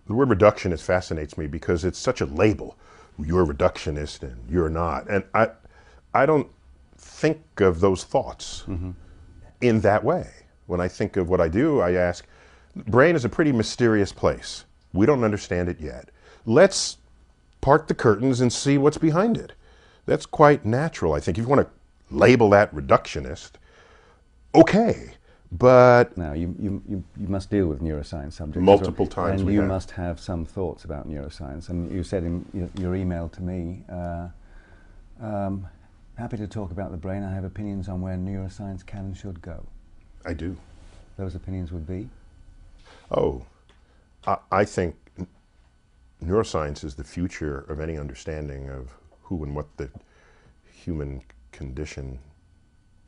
The word reductionist fascinates me because it's such a label. You're a reductionist and you're not. And I don't think of those thoughts in that way. When I think of what I do, I ask, brain is a pretty mysterious place. We don't understand it yet. Let's part the curtains and see what's behind it. That's quite natural, I think. If you want to label that reductionist, okay, but... Now, you must deal with neuroscience subjects. Multiple times and we you have. must have some thoughts about neuroscience. And you said in your email to me, happy to talk about the brain. I have opinions on where neuroscience can and should go. I do. Those opinions would be? Oh, I think neuroscience is the future of any understanding of who and what the human condition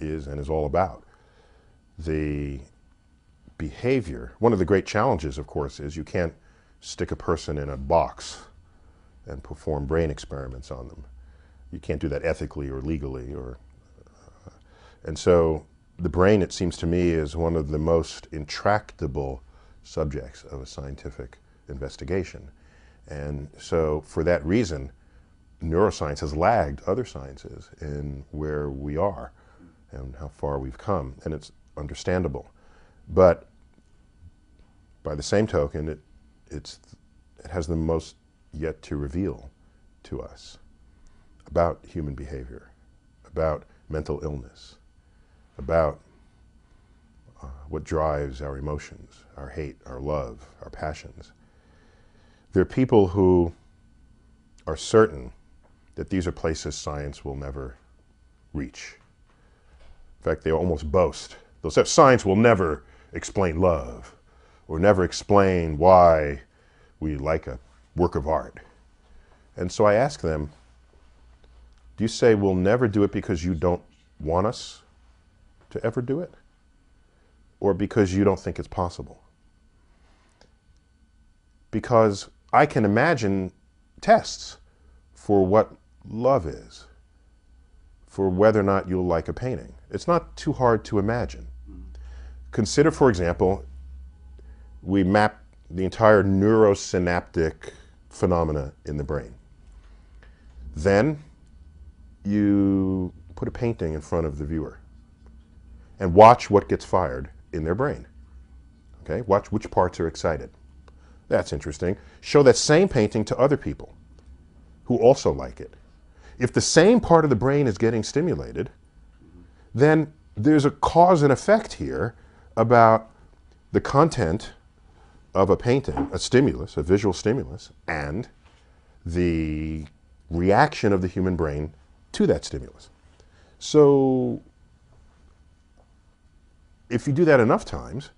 is and is all about. The behavior, one of the great challenges, of course, is you can't stick a person in a box and perform brain experiments on them. You can't do that ethically or legally, and so the brain, it seems to me, is one of the most intractable subjects of a scientific investigation. And so for that reason, neuroscience has lagged other sciences in where we are and how far we've come, and it's understandable. But by the same token, it has the most yet to reveal to us about human behavior, about mental illness, about what drives our emotions, our hate, our love, our passions. There are people who are certain that these are places science will never reach. In fact, they almost boast. They'll say science will never explain love or never explain why we like a work of art. And so I ask them, do you say we'll never do it because you don't want us to ever do it? Or because you don't think it's possible? Because I can imagine tests for what love is, for whether or not you'll like a painting. It's not too hard to imagine. Consider, for example, we map the entire neurosynaptic phenomena in the brain. Then you put a painting in front of the viewer and watch what gets fired in their brain. Okay, watch which parts are excited. That's interesting. Show that same painting to other people who also like it. If the same part of the brain is getting stimulated, then there's a cause and effect here about the content of a painting, a stimulus, a visual stimulus, and the reaction of the human brain to that stimulus. So if you do that enough times,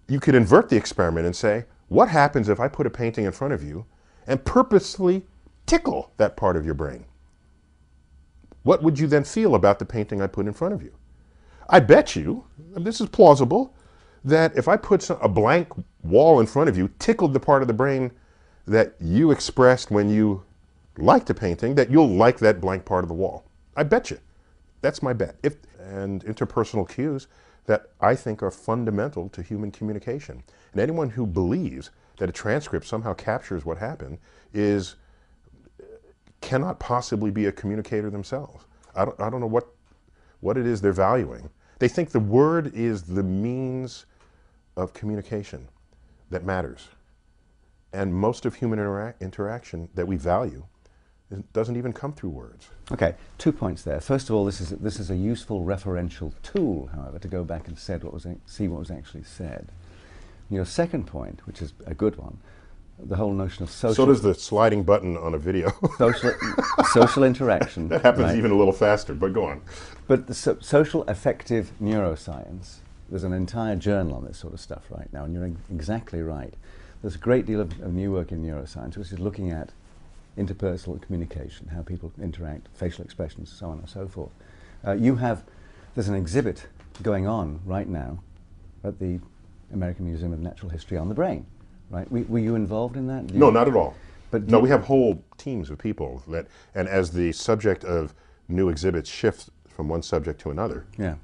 you could invert the experiment and say, what happens if I put a painting in front of you and purposely tickle that part of your brain? What would you then feel about the painting I put in front of you? I bet you, and this is plausible, that if I put a blank wall in front of you, tickled the part of the brain that you expressed when you liked a painting, that you'll like that blank part of the wall. I bet you. That's my bet. And interpersonal cues that I think are fundamental to human communication. And anyone who believes that a transcript somehow captures what happened cannot possibly be a communicator themselves. I don't know what it is they're valuing. They think the word is the means of communication that matters. And most of human interaction that we value doesn't even come through words. Okay, 2 points there. First of all, this is a useful referential tool, however, to go back and see what was actually said. Your second point, which is a good one, the whole notion of social... So does the sliding button on a video. social interaction. That happens right? even a little faster, but go on. But the social affective neuroscience, there's an entire journal on this sort of stuff right now, and you're exactly right. There's a great deal of new work in neuroscience which is looking at interpersonal communication, how people interact, facial expressions, so on and so forth. There's an exhibit going on right now at the American Museum of Natural History on the brain, right? Were you involved in that? No, not at all. But no, we have whole teams of people and as the subject of new exhibits shifts from one subject to another, yeah.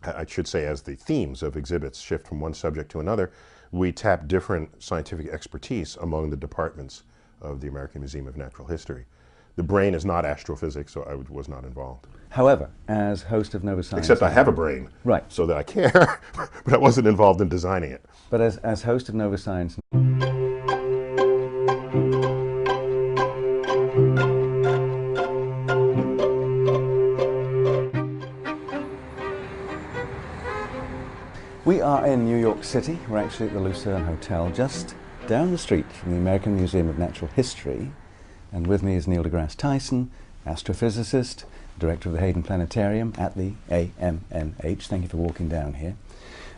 I should say as the themes of exhibits shift from one subject to another, we tap different scientific expertise among the departments of the American Museum of Natural History. The brain is not astrophysics, so I was not involved. However, as host of Nova Science... Except I have a brain, right. So that I care, but I wasn't involved in designing it. But as host of Nova Science... We are in New York City. We're actually at the Lucerne Hotel, just down the street from the American Museum of Natural History. And with me is Neil DeGrasse Tyson, astrophysicist, director of the Hayden Planetarium at the AMNH. Thank you for walking down here.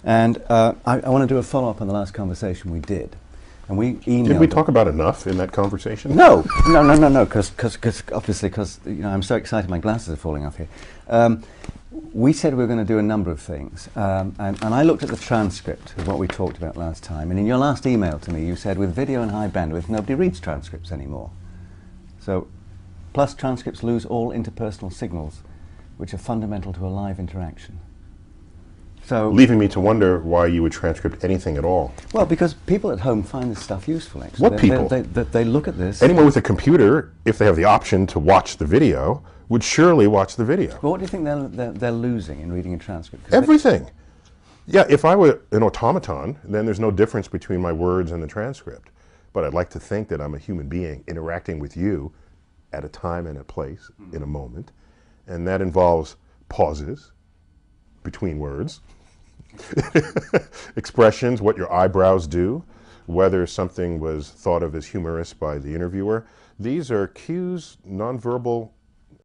And I want to do a follow-up on the last conversation we did. And we emailed... Did we talk about enough in that conversation? No, because obviously, you know, I'm so excited my glasses are falling off here. We said we were going to do a number of things, and I looked at the transcript of what we talked about last time, and in your last email to me you said with video and high bandwidth nobody reads transcripts anymore. So, plus transcripts lose all interpersonal signals which are fundamental to a live interaction. So, leaving me to wonder why you would transcript anything at all. Well, because people at home find this stuff useful, actually. What people? They look at this. Anyone with a computer, if they have the option to watch the video, would surely watch the video. But what do you think they're losing in reading a transcript? Everything. Yeah, if I were an automaton, then there's no difference between my words and the transcript. But I'd like to think that I'm a human being interacting with you at a time and a place, in a moment. And that involves pauses between words, expressions, what your eyebrows do, whether something was thought of as humorous by the interviewer. These are cues, nonverbal